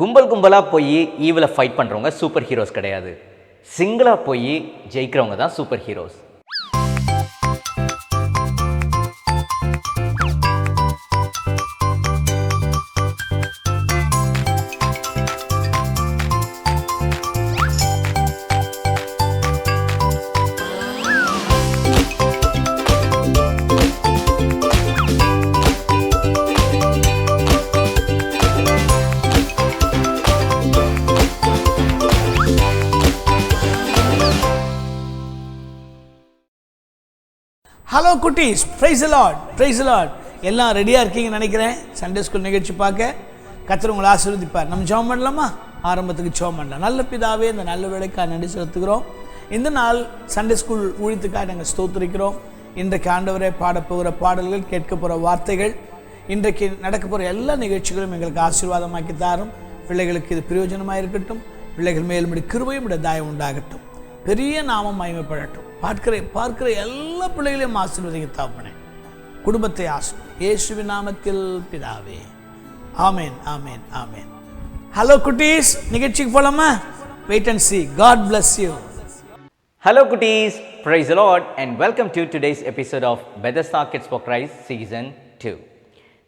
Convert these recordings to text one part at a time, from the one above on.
கும்பல் கும்பலாக போய் ஈவில் ஃபைட் பண்ணுறவங்க சூப்பர் ஹீரோஸ் கிடையாது. சிங்கிளாக போய் ஜெயிக்கிறவங்க தான் சூப்பர் ஹீரோஸ். ஹலோ குட்டீஸ், price the Lord, price the Lord. எல்லாம் ரெடியாக இருக்கீங்கன்னு நினைக்கிறேன். சண்டே ஸ்கூல் நிகழ்ச்சி பார்க்க கர்த்தர் உங்களை ஆசீர்வதிப்பார். நம்ம ஜெபம் பண்ணலாமா? ஆரம்பத்துக்கு ஜெபம் பண்ணலாம். நல்ல பிதாவே, இந்த நல்ல வேளைக்காக நன்றி செலுத்துகிறோம். இந்த நாள் சண்டே ஸ்கூல் ஊழியத்துக்காக நாங்கள் ஸ்தோத்திரிக்கிறோம். இன்றைக்கு ஆண்டவரே பாடப்போகிற பாடல்கள், கேட்க போகிற வார்த்தைகள், இன்றைக்கு நடக்க போகிற எல்லா நிகழ்ச்சிகளும் எங்களுக்கு ஆசீர்வாதமாக்கி தாரும். பிள்ளைகளுக்கு இது பிரயோஜனமாக இருக்கட்டும். பிள்ளைகள் மேலும் கிருபையும் தயவு உண்டாகட்டும். பெரிய நாமம் மகிமைப்படட்டும். பார்க்கிற எல்லா பிள்ளைகளையும் ஆசீர்வதிக்க தாப்பனே. குடும்பத்தை ஆசீர்வதி இயேசுவின் நாமத்தில் பிதாவே, ஆமென், ஆமென், ஆமென். ஹலோ குட்டீஸ், நிகழ்ச்சிக்கு போலாமா? Wait and see. God bless you. Hello cuties, praise the Lord and welcome to today's episode of Bethesda Kids for Christ season 2.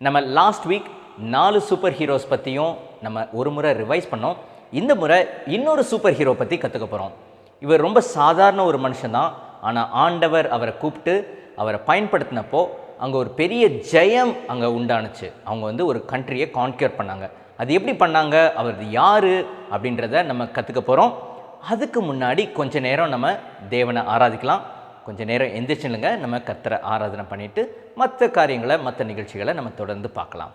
நம்ம லாஸ்ட் வீக் 4 சூப்பர் ஹீரோஸ் பற்றியும் நம்ம ஒரு முறை ரிவைஸ் பண்ணோம். இந்த முறை இன்னொரு சூப்பர் ஹீரோ பற்றி கற்றுக்க போகிறோம். இவர் ரொம்ப சாதாரண ஒரு மனுஷன்தான். ஆனால் ஆண்டவர் அவரை கூப்பிட்டு அவரை பயன்படுத்தினப்போ அங்கே ஒரு பெரிய ஜெயம் அங்கே உண்டானுச்சு. அவங்க ஒரு கண்ட்ரியை கான்க்யூர் பண்ணாங்க. அது எப்படி பண்ணாங்க, அவர் யார் அப்படின்றத நம்ம கற்றுக்க போகிறோம். அதுக்கு முன்னாடி கொஞ்ச நேரம் நம்ம தேவனை ஆராதிக்கலாம். கொஞ்சம் நேரம் எந்திரிச்சுங்க, நம்ம கர்த்தரை ஆராதனை பண்ணிவிட்டு மற்ற காரியங்களை, மற்ற நிகழ்ச்சிகளை நம்ம தொடர்ந்து பார்க்கலாம்.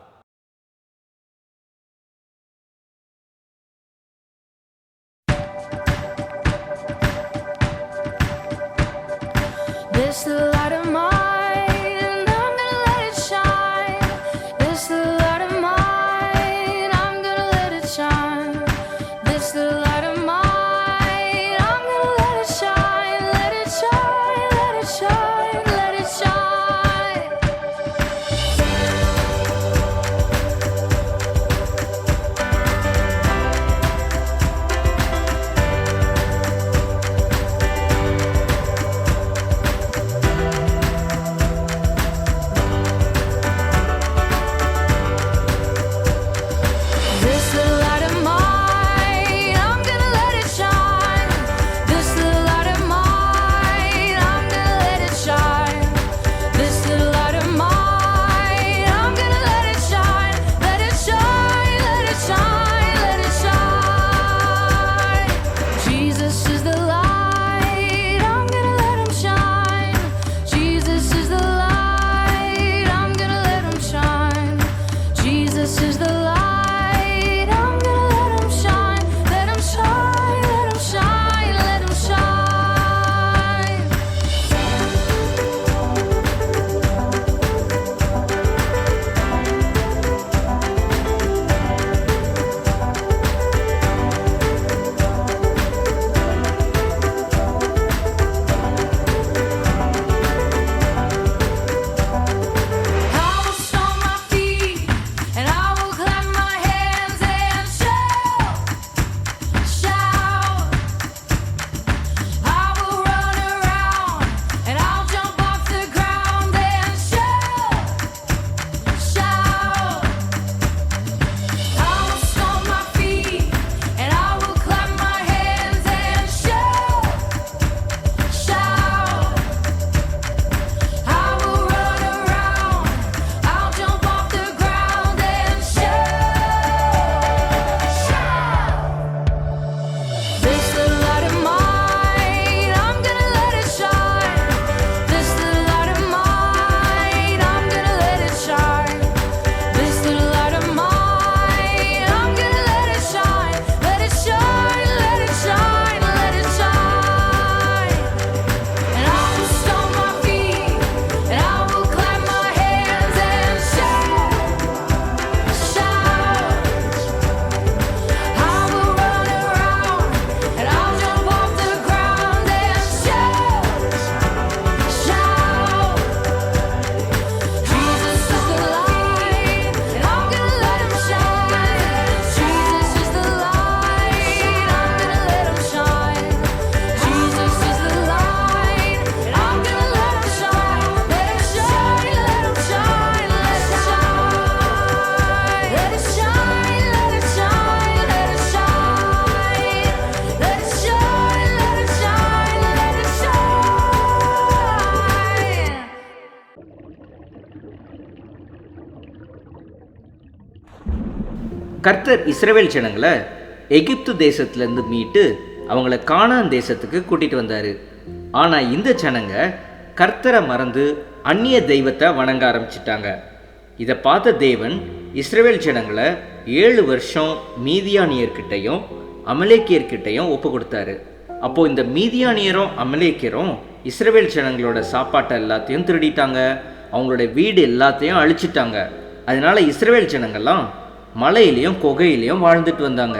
This the light of mine, I'm gonna let it shine. This the light of mine, I'm gonna let it shine. This the light of mine, I'm gonna let it shine. Let it shine, let it shine, let it shine. கர்த்தர் இஸ்ரவேல் ஜனங்களை எகிப்து தேசத்துலேருந்து மீட்டு அவங்கள கானான் தேசத்துக்கு கூட்டிகிட்டு வந்தார். ஆனால் இந்த ஜனங்க கர்த்தரை மறந்து அந்நிய தெய்வத்தை வணங்க ஆரம்பிச்சிட்டாங்க. இதை பார்த்த தேவன் இஸ்ரவேல் ஜனங்களை 7 வருஷம் மீதியானியர்கிட்டையும் அமலேக்கியர்கிட்டையும் ஒப்பு கொடுத்தாரு. அப்போது இந்த மீதியானியரும் அமலேக்கியரும் இஸ்ரவேல் ஜனங்களோட சாப்பாட்டை எல்லாத்தையும் திருடிட்டாங்க, அவங்களோட வீடு எல்லாத்தையும் அழிச்சிட்டாங்க. அதனால இஸ்ரவேல் ஜனங்கள்லாம் மலையிலையும் குகையிலையும் வாழ்ந்துட்டு வந்தாங்க.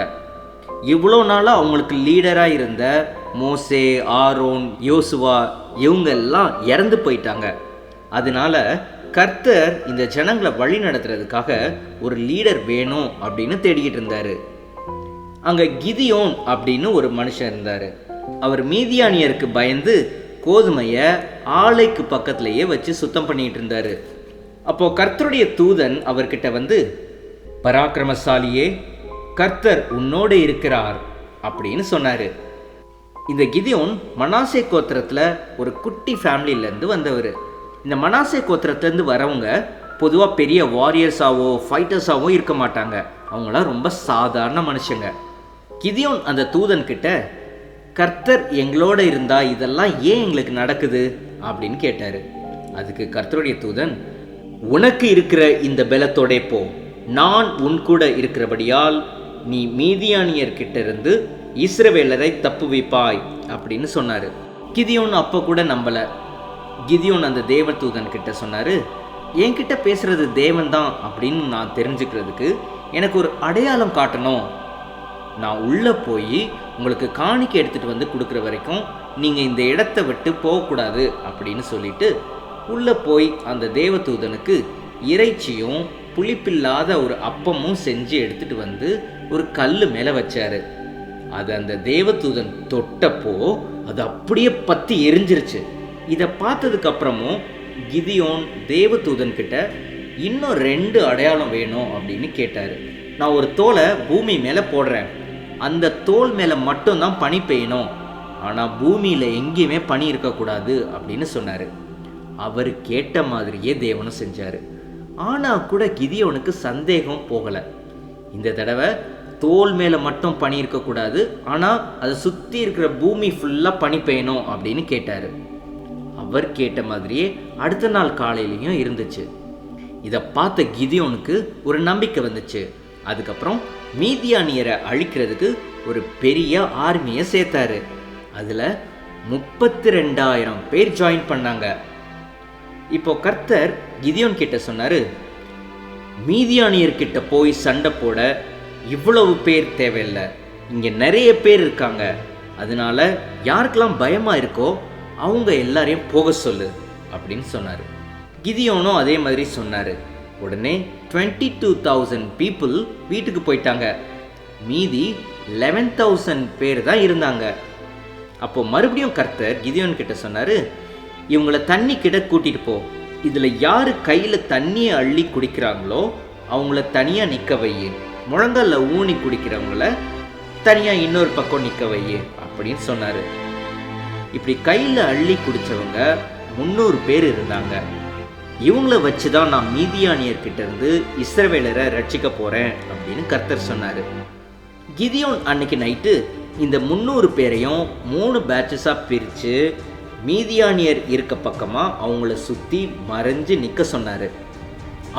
இவ்வளோ நாளாக அவங்களுக்கு லீடராக இருந்த மோசே, ஆரோன், யோசுவா இவங்க எல்லாம் இறந்து போயிட்டாங்க. அதனால கர்த்தர் இந்த ஜனங்களை வழி நடத்துறதுக்காக ஒரு லீடர் வேணும் அப்படின்னு தேடிக்கிட்டு இருந்தார். அங்கே கிதியோன் அப்படின்னு ஒரு மனுஷன் இருந்தார். அவர் மீதியானியருக்கு பயந்து கோதுமையை ஆலைக்கு பக்கத்துலேயே வச்சு சுத்தம் பண்ணிட்டு இருந்தார். அப்போது கர்த்தருடைய தூதன் அவர்கிட்ட வந்து, பராக்கிரமசாலியே, கர்த்தர் உன்னோடு இருக்கிறார் அப்படின்னு சொன்னார். இந்த கிதியோன் மனாசே கோத்திரத்தில் ஒரு குட்டி ஃபேமிலியிலேருந்து வந்தவர். இந்த மனாசே கோத்திரத்துலேருந்து வரவங்க பொதுவாக பெரிய வாரியர்ஸாவோ ஃபைட்டர்ஸாவோ இருக்க மாட்டாங்க. அவங்களாம் ரொம்ப சாதாரண மனுஷங்க. கிதியோன் அந்த தூதன்கிட்ட, கர்த்தர் எங்களோட இருந்தா இதெல்லாம் ஏன் எங்களுக்கு நடக்குது அப்படின்னு கேட்டார். அதுக்கு கர்த்தருடைய தூதன், உனக்கு இருக்கிற இந்த பலத்தோடே போ, நான் உன் கூட இருக்கிறபடியால் நீ மீதியானியர்கிட்ட இருந்து இஸ்ரவேலரை தப்புவிப்பாய் அப்படின்னு சொன்னார். கிதியோன் அப்போ கூட நம்பலை. கிதியோன் அந்த தேவதூதன் கிட்ட சொன்னார், என்கிட்ட பேசுறது தேவன் தான் அப்படின்னு நான் தெரிஞ்சுக்கிறதுக்கு எனக்கு ஒரு அடையாளம் காட்டணும். நான் உள்ளே போய் உங்களுக்கு காணிக்கை எடுத்துகிட்டு வந்து கொடுக்குற வரைக்கும் நீங்கள் இந்த இடத்த விட்டு போகக்கூடாது அப்படின்னு சொல்லிட்டு உள்ளே போய் அந்த தேவதூதனுக்கு இறைச்சியும் புளிப்பில்லாத ஒரு அப்பமும் செஞ்சு எடுத்துகிட்டு வந்து ஒரு கல் மேலே வச்சார். அது அந்த தேவதூதன் தொட்டப்போ அது அப்படியே பற்றி எரிஞ்சிருச்சு. இதை பார்த்ததுக்கு அப்புறமும் கிதியோன் தேவதூதன் கிட்ட இன்னும் 2 அடையாளம் வேணும் அப்படின்னு கேட்டார். நான் ஒரு தோலை பூமி மேலே போடுறேன், அந்த தோல் மேலே மட்டும்தான் பனி பெய்யணும், ஆனால் பூமியில் எங்கேயுமே பனி இருக்கக்கூடாது அப்படின்னு சொன்னார். அவர் கேட்ட மாதிரியே தேவனும் செஞ்சார். ஆனால் கூட கிதியோனுக்கு சந்தேகம் போகலை. இந்த தடவை தோல் மேலே மட்டும் பனி இருக்கக்கூடாது, ஆனால் அதை சுற்றி இருக்கிற பூமி ஃபுல்லாக பனி பெய்யணும் அப்படின்னு கேட்டார். அவர் கேட்ட மாதிரியே அடுத்த நாள் காலையிலையும் இருந்துச்சு. இதை பார்த்த கிதியோனுக்கு ஒரு நம்பிக்கை வந்துச்சு. அதுக்கப்புறம் மீதியானியரை அழிக்கிறதுக்கு ஒரு பெரிய ஆர்மியை சேர்த்தாரு. அதில் 32,000 பேர் ஜாயின் பண்ணாங்க. இப்போ கர்த்தர் கிதியோன் கிட்ட சொன்னார், மீதியானியர்கிட்ட போய் சண்டை போட இவ்வளவு பேர் தேவையில்லை, இங்கே நிறைய பேர் இருக்காங்க, அதனால யாருக்கெல்லாம் பயமாக இருக்கோ அவங்க எல்லாரையும் போக சொல்லு அப்படின்னு சொன்னார். கிதியோனும் அதே மாதிரி சொன்னார். உடனே 22,000 பீப்புள் வீட்டுக்கு போயிட்டாங்க. மீதி 11,000 பேர் தான் இருந்தாங்க. அப்போ மறுபடியும் கர்த்தர் கிதியோன் கிட்ட சொன்னார், இவங்களை தண்ணி கிட்ட கூட்டிட்டு போ, இதில் யார் கையில் தண்ணியை அள்ளி குடிக்கிறாங்களோ அவங்கள தனியாக நிற்க வையே, முழங்கால ஊனி குடிக்கிறவங்கள தனியாக இன்னொரு பக்கம் நிற்க வையே அப்படின்னு சொன்னார். இப்படி கையில் அள்ளி குடித்தவங்க 300 பேர் இருந்தாங்க. இவங்கள வச்சு தான் நான் மீதியானியர்கிட்ட இருந்து இஸ்ரவேலரை ரட்சிக்க போகிறேன் அப்படின்னு கர்த்தர் சொன்னார். கிதியோன் அன்னைக்கு நைட்டு இந்த 300 பேரையும் 3 பேட்சஸாக பிரித்து மீதியானியர் இருக்க பக்கமாக அவங்கள சுற்றி மறைஞ்சு நிற்க சொன்னார்.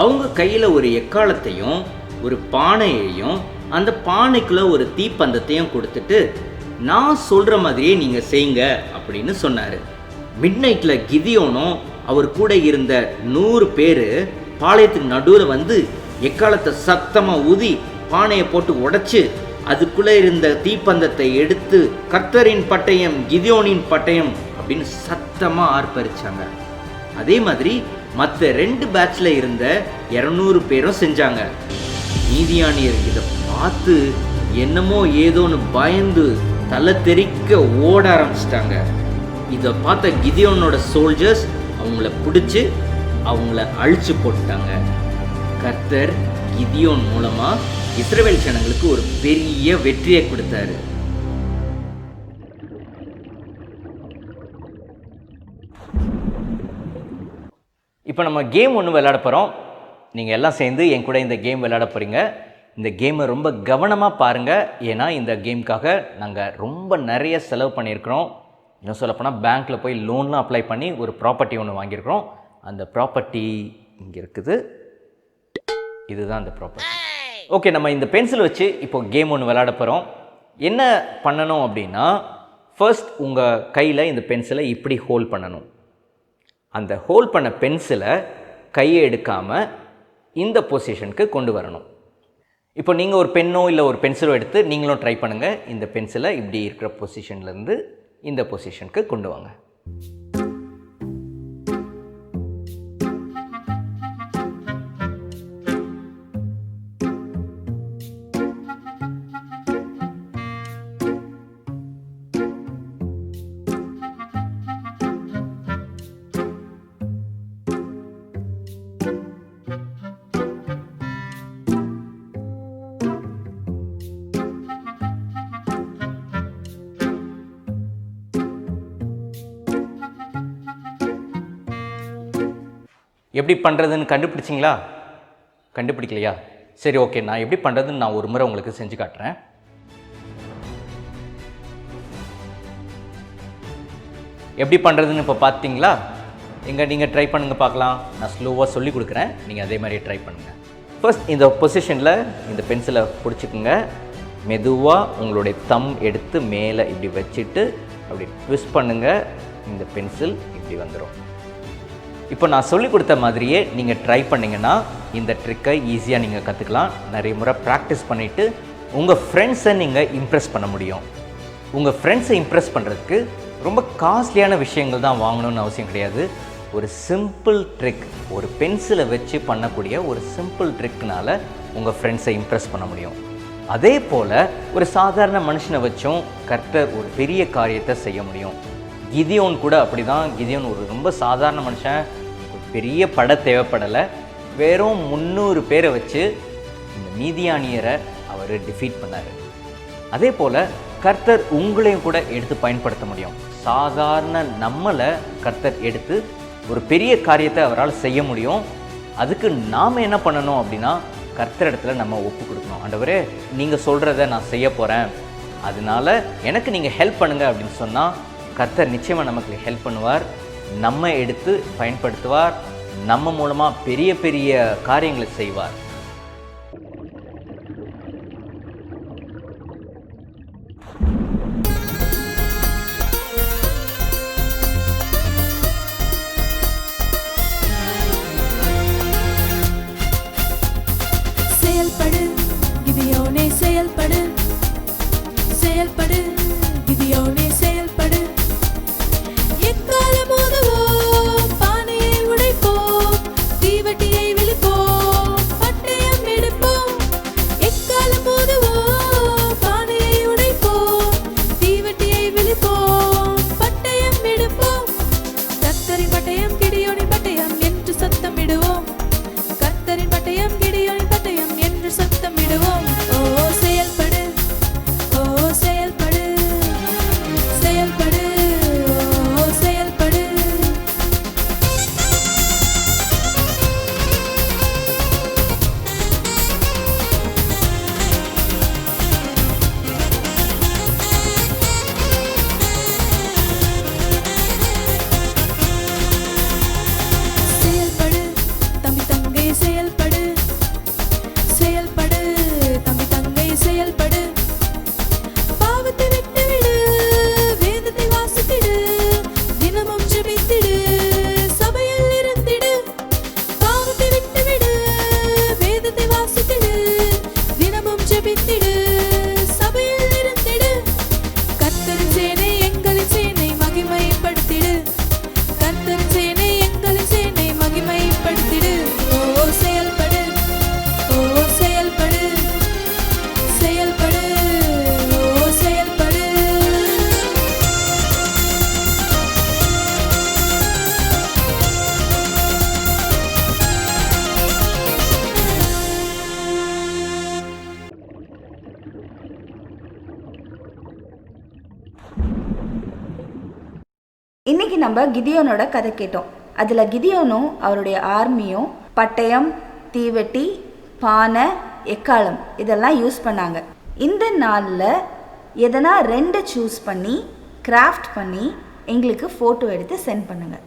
அவங்க கையில் ஒரு எக்காலத்தையும் ஒரு பானையையும் அந்த பானைக்குள்ளே ஒரு தீப்பந்தத்தையும் கொடுத்துட்டு, நான் சொல்கிற மாதிரியே நீங்கள் செய்யுங்க அப்படின்னு சொன்னார். மிட் நைட்டில் கிதியோனும் அவர் கூட இருந்த 100 பேர் பாளையத்துக்கு நடுவில் வந்து எக்காலத்தை சத்தமாக ஊதி பானையை போட்டு உடைச்சு அதுக்குள்ளே இருந்த தீப்பந்தத்தை எடுத்து கர்த்தரின் பட்டயம் கிதியோனின் பட்டயம் அப்படின்னு சத்தமாக ஆர்ப்பரிச்சாங்க. அதே மாதிரி மற்ற 2 பேட்ச்ல இருந்த 200 பேரும் செஞ்சாங்க. மீதியானியர் இதை பார்த்து என்னமோ ஏதோன்னு பயந்து தலை தெறிக்க ஓட ஆரம்பிச்சிட்டாங்க. இதை பார்த்த கிதியோனோட சோல்ஜர்ஸ் அவங்கள பிடிச்சி அவங்கள அழிச்சு போட்டுட்டாங்க. கர்த்தர் கிதியோன் மூலமா இஸ்ரவேல் ஜனங்களுக்கு ஒரு பெரிய வெற்றியை கொடுத்தாரு. இப்போ நம்ம கேம் ஒன்று விளையாட போகிறோம். நீங்கள் எல்லாம் சேர்ந்து என் கூட இந்த கேம் விளையாட போகிறீங்க. இந்த கேமை ரொம்ப கவனமாக பாருங்கள். ஏன்னா இந்த கேமுக்காக நாங்கள் ரொம்ப நிறைய செலவு பண்ணியிருக்கிறோம். இன்னும் சொல்லப்போனால் பேங்க்கில் போய் லோன்லாம் அப்ளை பண்ணி ஒரு ப்ராப்பர்ட்டி ஒன்று வாங்கியிருக்கிறோம். அந்த ப்ராப்பர்ட்டி இங்கே இருக்குது. இதுதான் அந்த ப்ராப்பர்ட்டி. ஓகே, நம்ம இந்த பென்சில் வச்சு இப்போ கேம் ஒன்று விளையாட போகிறோம். என்ன பண்ணணும் அப்படின்னா, ஃபர்ஸ்ட் உங்கள் கையில் இந்த பென்சிலை இப்படி ஹோல்ட் பண்ணணும். அந்த ஹோல்ட் பண்ண பென்சிலை கையை எடுக்காமல் இந்த பொசிஷனுக்கு கொண்டு வரணும். இப்போ நீங்கள் ஒரு பென்னோ இல்லை ஒரு பென்சிலோ எடுத்து நீங்களும் ட்ரை பண்ணுங்கள். இந்த பென்சிலை இப்படி இருக்கிற பொசிஷன்லேருந்து இந்த பொசிஷனுக்கு கொண்டு வாங்க. எப்படி பண்ணுறதுன்னு கண்டுபிடிச்சிங்களா? கண்டுபிடிக்கலையா? சரி, ஓகே, நான் எப்படி பண்ணுறதுன்னு நான் ஒரு முறை உங்களுக்கு செஞ்சு காட்டுறேன். எப்படி பண்ணுறதுன்னு இப்போ பார்த்தீங்களா? எங்கே நீங்கள் ட்ரை பண்ணுங்கள் பார்க்கலாம். நான் ஸ்லோவாக சொல்லி கொடுக்குறேன், நீங்கள் அதே மாதிரியே ட்ரை பண்ணுங்கள். ஃபர்ஸ்ட் இந்த பொசிஷனில் இந்த பென்சிலை பிடிச்சிக்குங்க. மெதுவாக உங்களுடைய தம் எடுத்து மேலே இப்படி வச்சுட்டு அப்படி ட்விஸ்ட் பண்ணுங்கள். இந்த பென்சில் இப்படி வந்துடும். இப்போ நான் சொல்லிக் கொடுத்த மாதிரியே நீங்கள் ட்ரை பண்ணிங்கன்னா இந்த ட்ரிக்கை ஈஸியாக நீங்கள் கற்றுக்கலாம். நிறைய முறை ப்ராக்டிஸ் பண்ணிவிட்டு உங்கள் ஃப்ரெண்ட்ஸை நீங்கள் இம்ப்ரெஸ் பண்ண முடியும். உங்கள் ஃப்ரெண்ட்ஸை இம்ப்ரெஸ் பண்ணுறதுக்கு ரொம்ப காஸ்ட்லியான விஷயங்கள் தான் வாங்கணும்னு அவசியம் கிடையாது. ஒரு சிம்பிள் ட்ரிக், ஒரு பென்சிலை வச்சு பண்ணக்கூடிய ஒரு சிம்பிள் ட்ரிக்னால உங்கள் ஃப்ரெண்ட்ஸை இம்ப்ரெஸ் பண்ண முடியும். அதே போல் ஒரு சாதாரண மனுஷனை வச்சும் கர்த்தர் ஒரு பெரிய காரியத்தை செய்ய முடியும். கிதியோன் கூட அப்படி தான். கிதியோன் ஒரு ரொம்ப சாதாரண மனுஷன், ஒரு பெரிய படை தேவைப்படலை. வெறும் 300 பேரை வச்சு இந்த மீதியானியரை அவர் டிஃபீட் பண்ணார். அதே போல் கர்த்தர் உங்களையும் கூட எடுத்து பயன்படுத்த முடியும். சாதாரண நம்மளை கர்த்தர் எடுத்து ஒரு பெரிய காரியத்தை அவரால் செய்ய முடியும். அதுக்கு நாம் என்ன பண்ணணும் அப்படின்னா, கர்த்தர் இடத்துல நம்ம ஒப்பு கொடுக்கணும். ஆண்டவரே, நீங்கள் சொல்கிறத நான் செய்ய போகிறேன், அதனால எனக்கு நீங்கள் ஹெல்ப் பண்ணுங்கள் அப்படின்னு சொன்னால் கர்த்தர் நிச்சயமாக நமக்கு ஹெல்ப் பண்ணுவார். நம்ம எடுத்து பயன்படுத்துவார். நம்ம மூலமாக பெரிய பெரிய காரியங்களை செய்வார். செயல்படு கிதியோனே, செயல்படு, செயல்படு கிதியோனே, செயல்படு. எக்காலம் மோதுவோம், பானையை உடைப்போம், தீவட்டியை விழுப்போம், பட்டயம் எடுப்போம். எக்காலம் மோதுவோம், பானையை உடைப்போம், தீவட்டியை விழுப்போம், பட்டயம் எடுப்போம். கர்த்தரின் பட்டயம் கிதியோனின் பட்டயம் என்று சத்தமிடுவோம். கர்த்தரின் பட்டயம் கிதியோனின் பட்டயம் என்று சத்தமிடுவோம். ஓ செயல்படு, ஓ செயல்படு, செயல்படு, ஓ செயல்படு. செயல்படு தம்பி தங்கை, செயல்படு, செயல்படு தம்பி தங்கை, செயல்படு. பாவத்தை விட்டுவிடு, வேதத்தை வாசித்திடு, தினமும் ஜெபித்திடு, சபையில் இருந்திடு. பாவத்தை விட்டுவிடு, வேதத்தை வாசித்திடு, தினமும் ஜெபித்திடு, சபையில் இருந்திடு. கர்த்தரின் சேனை எங்களின் சேனை மகிமைப்படுத்திடு. கர்த்தரின் சேனை எங்களின் சேனை மகிமைப்படுத்திடு. ஓ செயல்படு, ஓ செயல்படு, செயல்படு, ஓ செயல்படு. இன்னைக்கு நம்ம கிதியோனோட கதை கேட்டோம். அதில் கிதியோனும் அவருடைய ஆர்மியும் பட்டயம், தீவெட்டி, பானை, எக்காளம் இதெல்லாம் யூஸ் பண்ணாங்க. இந்த நாளில் எதனா 2 சூஸ் பண்ணி கிராஃப்ட் பண்ணி எங்களுக்கு ஃபோட்டோ எடுத்து சென்ட் பண்ணுங்கள்.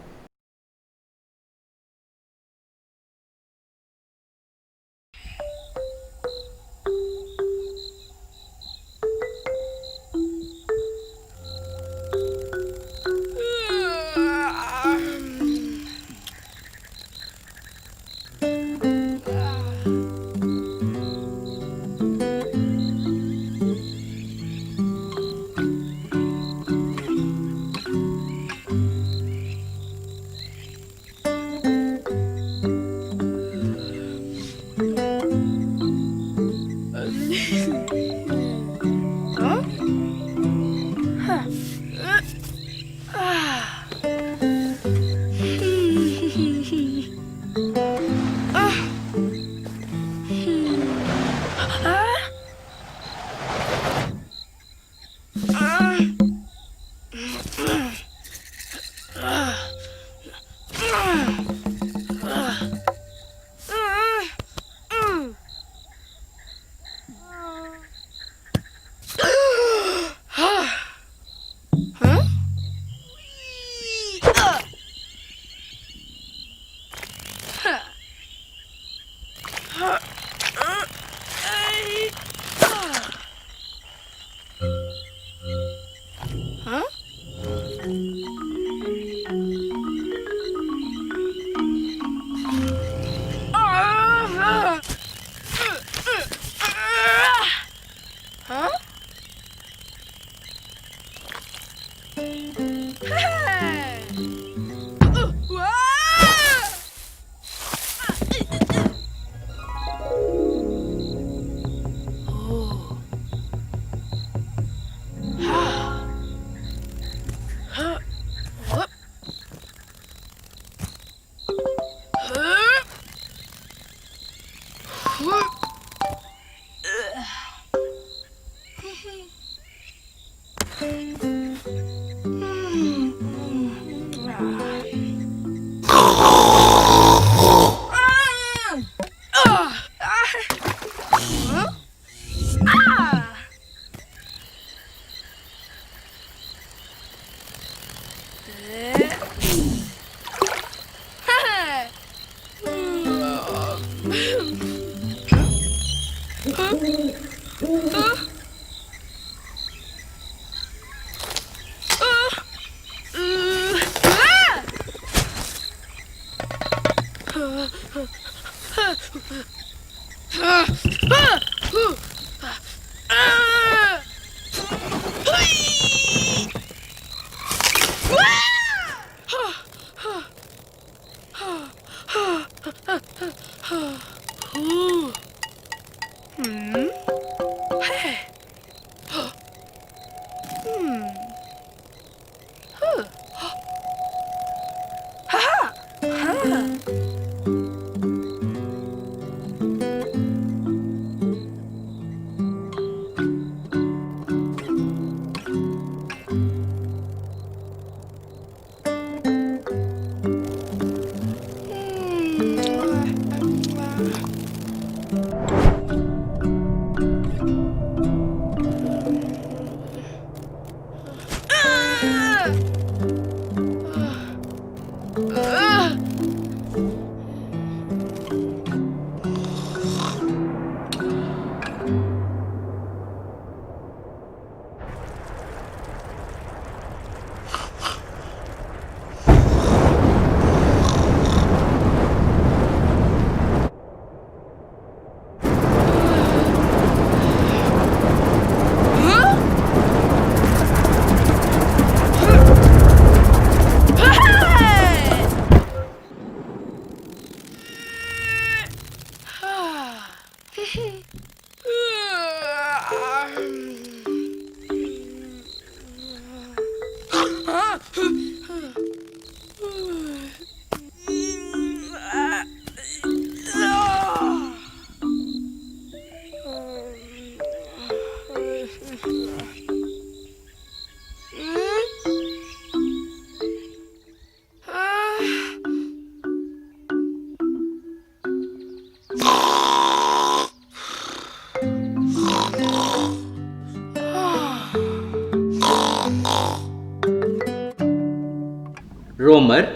ரோமர்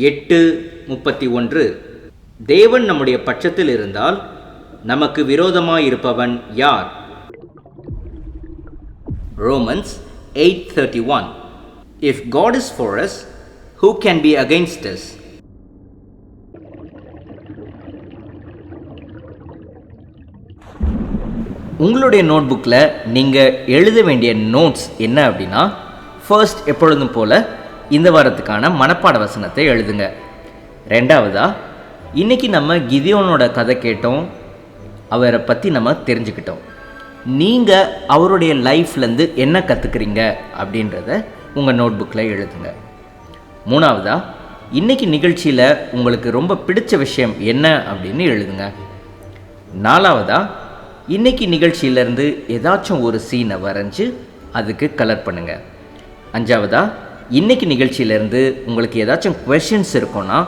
8:31. தேவன் நம்முடைய பட்சத்தில் இருந்தால் நமக்கு விரோதமாயிருப்பவன் யார்? Romans 8:31. If God is for us, who can be against us? உங்களுடைய நோட்புக்கில் நீங்கள் எழுத வேண்டிய நோட்ஸ் என்ன அப்படின்னா, ஃபர்ஸ்ட் எப்பொழுதும் போல் இந்த வாரத்துக்கான மனப்பாட வசனத்தை எழுதுங்க. ரெண்டாவதாக, இன்றைக்கி நம்ம கிதியோனோட கதை கேட்டோம், அவரை பற்றி நம்ம தெரிஞ்சுக்கிட்டோம். நீங்கள் அவருடைய லைஃப்லேருந்து என்ன கற்றுக்குறீங்க அப்படின்றத உங்கள் நோட்புக்கில் எழுதுங்க. மூணாவதாக, இன்றைக்கி நிகழ்ச்சியில் உங்களுக்கு ரொம்ப பிடிச்ச விஷயம் என்ன அப்படின்னு எழுதுங்க. நாலாவதாக, இன்றைக்கி நிகழ்ச்சியிலேருந்து ஏதாச்சும் ஒரு சீனை வரைஞ்சி அதுக்கு கலர் பண்ணுங்கள். அஞ்சாவதாக, இன்றைக்கி நிகழ்ச்சியிலேருந்து உங்களுக்கு ஏதாச்சும் கொஷின்ஸ் இருக்குன்னா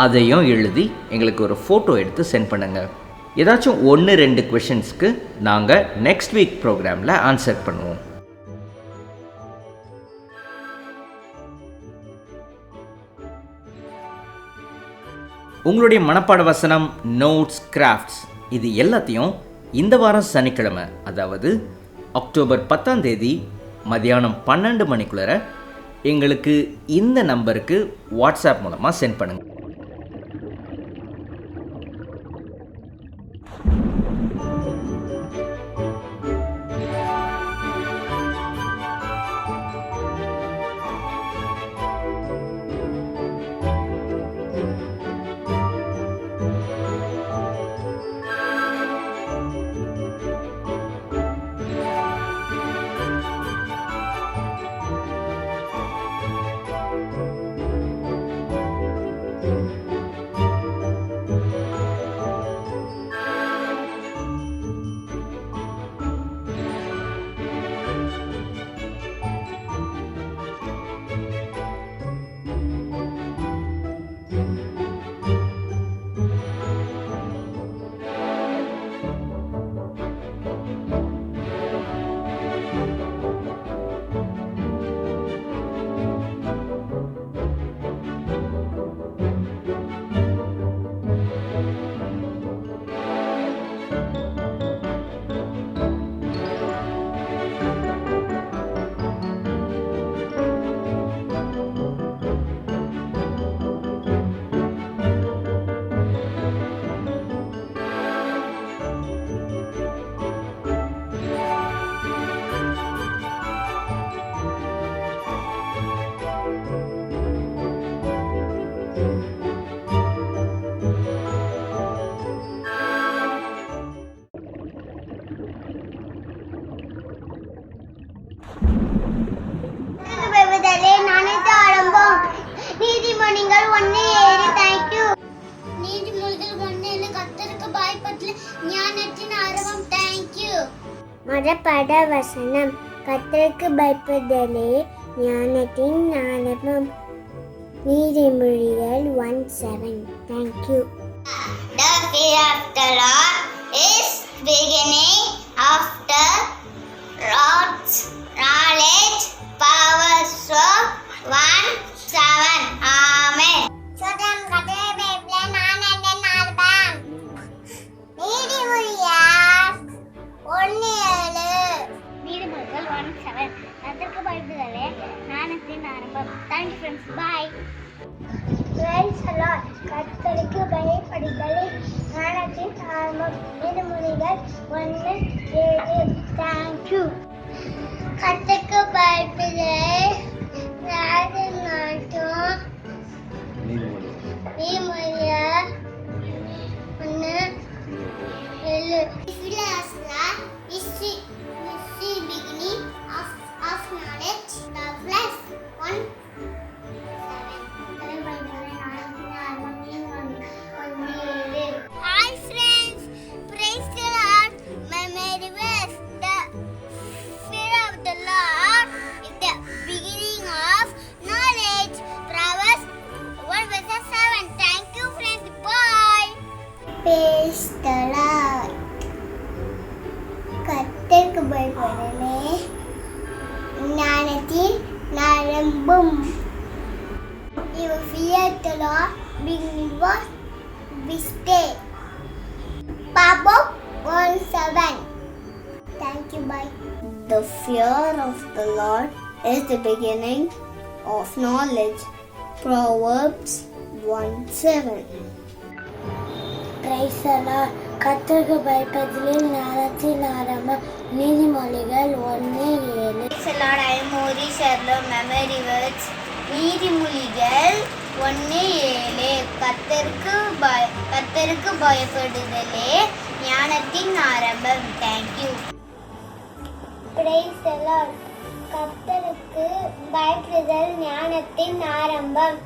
அதையும் எழுதி எங்களுக்கு ஒரு ஃபோட்டோ எடுத்து சென்ட் பண்ணுங்கள். ஏதாச்சும் 1-2 கொஷின்ஸ்க்கு நாங்கள் நெக்ஸ்ட் வீக் ப்ரோக்ராமில் ஆன்சர் பண்ணுவோம். உங்களுடைய மனப்பாட வசனம், நோட்ஸ், கிராஃப்ட்ஸ் இது எல்லாத்தையும் இந்த வாரம் சனிக்கிழமை, அதாவது அக்டோபர் 10 மதியானம் 12 மணிக்குள்ளே எங்களுக்கு இந்த நம்பருக்கு வாட்ஸ்அப் மூலமாக சென்ட் பண்ணுங்கள். நீதிமொழிகள் 1:7. தேங்க்யூ. நீதிமொழிகள் 1:7. கர்த்தருக்கு பயப்படல் ஞானத்தின் ஆரம்பம். தேங்க்யூ. மனப்பாட வசனம். கர்த்தருக்கு பயப்படுதலே ஞானத்தின் ஆரம்பம். நீதிமொழிகள் 1:7. Thank you. The fear of the Lord is beginning of the Lord's knowledge power. So 1:7. Amen. Children, கர்த்தரை பயப்பட ஞானத்தின் ஆரம்பம். நீதிமொழிகள் 1:7. நீதிமொழிகள் 1:7. கர்த்தருக்கு பயப்படுதலே ஞானத்தின் ஆரம்பம். Thank you friends. Bye. Praise the Lord. கர்த்தருக்கு பயப்படுதலே ஞானத்தின் ஆரம்பம். நீதிமொழிகள் 1:7. Thank you. கர்த்தருக்கு பயப்படுதலே ஞானத்தின் ஆரம்பம். நீதிமொழிகள் 1:7. Is the beginning of knowledge. The flesh 1:7. Hi friends, praise the Lord. My Mary West. The fear of the Lord is the beginning of knowledge. Proverbs 1:7. Thank you friends. Bye. Praise the Lord. கர்த்தருக்கு பயப்படலே ஞானத்தின் ஆரம்பம். fear the Lord, beginning was this day. Proverbs 1:7. Thank you, bye. The fear of the Lord is the beginning of knowledge. Proverbs 1:7. Praise the Lord. கர்த்தருக்கு பயப்படுதலில் ஞானத்தின் ஆரம்பம். நீதிமொழிகள் 1:7. Praise the Lord. I am Mori Sherlow. Memory words. நீதிமொழிகள் 1:7. கர்த்தருக்கு பயப்படுதலே ஞானத்தின் ஆரம்பம். Thank you. Praise the Lord. கர்த்தருக்கு பயப்படுதல் ஞானத்தின் ஆரம்பம்.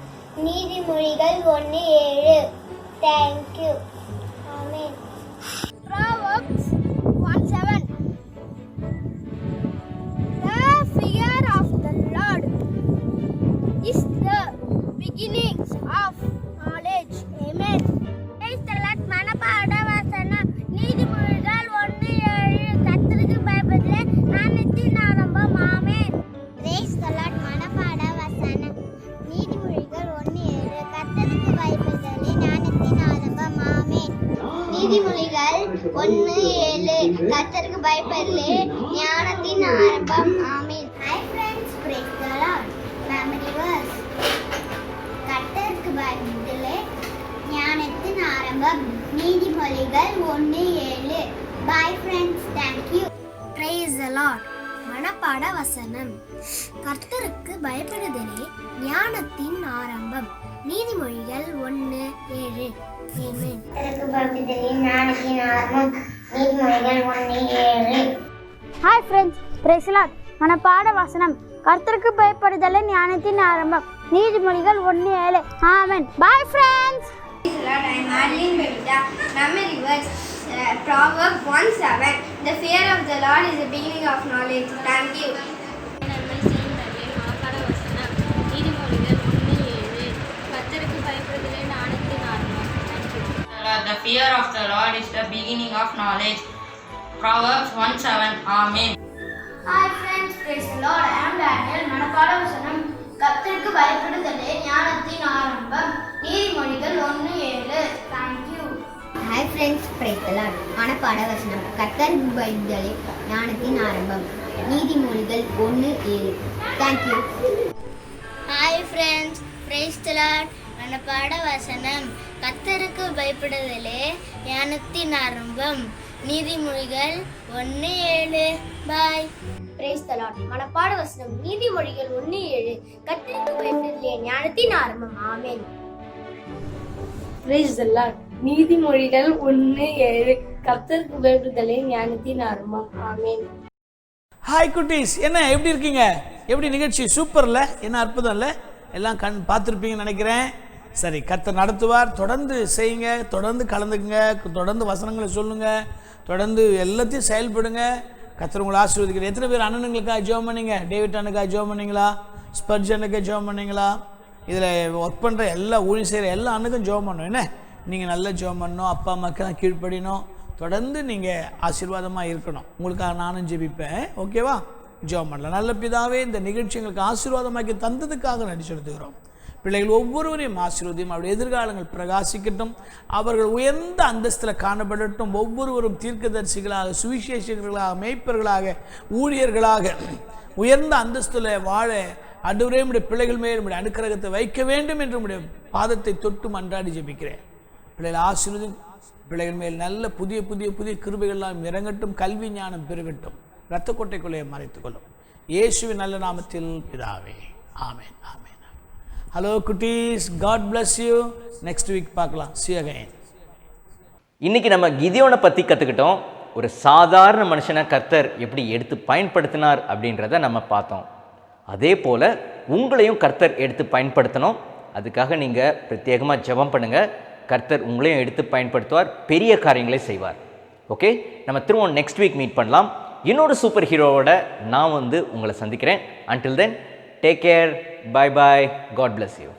நீதிமொழிகள் 1:7. Thank you. Amen. Proverbs 1:7. The fear of the Lord is the beginning of knowledge. Amen. Praise the Lord. மனப்பாட வசனம். நீதிமொழிகள் 1:7. கர்த்தருக்கு பயப்படுதலே ஞானத்தின் ஆரம்பம். ஆமென். Praise the Lord. மனப்பாட வசனம். நீதிமொழிகள் 1:7. கர்த்தருக்கு பயப்படுதலே ஞானத்தின் ஆரம்பம். ஆமென். நீதிமொழிகள் 1:7. கர்த்தருக்கு பயப்படுதலே ஞானத்தின் ஆரம்பம். ஆமென். Hi friends, praise the Lord. Memory verse. கர்த்தருக்கு பயப்படுதலே ஞானத்தின் ஆரம்பம். நீதிமொழிகள் 1:7. Bye friends, thank you. Praise the Lord. மனப்பாட வசனம். கர்த்தருக்கு பயப்படுதலே ஞானத்தின் ஆரம்பம். நீதிமொழிகள் 1:7. Amen. கர்த்தருக்கு பயப்படுதலே ஞானத்தின் ஆரம்பம். நீதிமொழிகள் 1:7. Hi friends, praise the Lord. மனப்பாட வசனம். கர்த்தருக்கு பயப்படுதலே ஞானத்தின் ஆரம்பம். நீதிமொழிகள் 1:7. ஆமென். Bye friends. Praise the Lord. I am Marlene Bevita. Memory words. Proverbs 1:7. The fear of the Lord is the beginning of knowledge. Thank you. The fear of the Lord is the beginning of knowledge. Proverbs 1:7. Amen. Hi friends, praise the Lord. I am Daniel. மனப்பாட வசனம். கர்த்தருக்கு பயப்படுதலே ஞானத்தின் ஆரம்பம். நீதிமொழிகள் 1:7. Thank you. Hi friends, praise the Lord. மனப்பாட வசனம். கர்த்தருக்கு பயப்படுதலே ஞானத்தின் ஆரம்பம். நீதிமொழிகள் 1:7. Thank you. Hi friends, praise the Lord. மனப்பாட வசனம். கர்த்தருக்கு பயப்படுதலே ஞானத்தின் ஆரம்பம். நீதிமொழிகள் 1:7. Bye. Praise the Lord. மனப்பாட வசனம். நீதிமொழிகள் 1:7. கர்த்தருக்கு பயப்படுதலே ஞானத்தின் ஆரம்பம். ஆமென். Praise the Lord. நீதிமொழிகள் 1:7. கர்த்தருக்கு பயப்படுதலே ஞானத்தின் ஆரம்பம். ஆமென். ஹாய் குட்டீஸ், என்ன எப்படி இருக்கீங்க? எப்படி நிகழ்ச்சி? சூப்பர்ல, என்ன அற்புதம் இல்லை? எல்லாம் பார்த்துருப்பீங்கன்னு நினைக்கிறேன். சரி, கர்த்தர் நடத்துவார். தொடர்ந்து செய்யுங்க, தொடர்ந்து கலந்துக்குங்க, தொடர்ந்து வசனங்களை சொல்லுங்க, தொடர்ந்து எல்லாத்தையும் செயல்படுங்க. கர்த்தர் உங்களை ஆசீர்வதிக்கிறேன். எத்தனை பேர் அண்ணனுங்களுக்காக ஜெபம் பண்ணீங்க? டேவிட் அண்ணனுக்காக ஜெபம் பண்ணீங்களா? ஸ்பர்ஜனுக்கு ஜெபம் பண்ணீங்களா? இதில் ஒர்க் பண்ணுற எல்லா ஊழியம் செய்கிற எல்லா அண்ணுக்கும் ஜெபம் பண்ணணும். என்ன நீங்கள் நல்லா ஜெபம் பண்ணணும், அப்பா அம்மாவுக்கு தான் கீழ்ப்படினோம், தொடர்ந்து நீங்கள் ஆசீர்வாதமாக இருக்கணும். உங்களுக்காக நானும் ஜெபிப்பேன். ஓகேவா? ஜெபம் பண்ணலாம். நல்ல பிதாவே, இந்த நிகழ்ச்சி எங்களுக்கு ஆசீர்வாதமாக்கி தந்ததுக்காக நன்றி செலுத்துகிறோம். பிள்ளைகள் ஒவ்வொருவரையும் ஆசீர்வதியும். அவருடைய எதிர்காலங்கள் பிரகாசிக்கட்டும். அவர்கள் உயர்ந்த அந்தஸ்தில் காணப்படட்டும். ஒவ்வொருவரும் தீர்க்கதரிசிகளாக, சுவிசேஷகர்களாக, மேய்ப்பர்களாக, ஊழியர்களாக உயர்ந்த அந்தஸ்தில் வாழ ஆண்டவரே உம்முடைய பிள்ளைகள் மேல் உம்முடைய அனுக்கிரகத்தை வைக்க வேண்டும் என்று உம்முடைய பாதத்தை தொட்டு மன்றாடி ஜெபிக்கிறேன். பிள்ளைகள் ஆசீர்வதி. பிள்ளைகள் மேல் நல்ல புதிய புதிய புதிய கிருபைகள்லாம் இறங்கட்டும். கல்வி ஞானம் பெருகட்டும். இரத்த கொட்டைக்குள்ளே மறைத்துக் கொள்ளும். இயேசுவின் நல்ல நாமத்தில் பிதாவே. ஆமென். ஆமென். ஹலோ குட்டீஸ், God bless you. Next week பார்க்கலாம். See you again. இன்னைக்கு நம்ம கிதியோனை பற்றி கற்றுக்கிட்டோம். ஒரு சாதாரண மனுஷனை கர்த்தர் எப்படி எடுத்து பயன்படுத்தினார் அப்படின்றத நம்ம பார்த்தோம். அதே போல் உங்களையும் கர்த்தர் எடுத்து பயன்படுத்தணும். அதுக்காக நீங்கள் பிரத்யேகமாக ஜெபம் பண்ணுங்கள். கர்த்தர் உங்களையும் எடுத்து பயன்படுத்துவார், பெரிய காரியங்களை செய்வார். ஓகே, நம்ம திரும்ப நெக்ஸ்ட் வீக் மீட் பண்ணலாம். இன்னொரு சூப்பர் ஹீரோவோட நான் உங்களை சந்திக்கிறேன். Until then, take care. Bye bye. God bless you.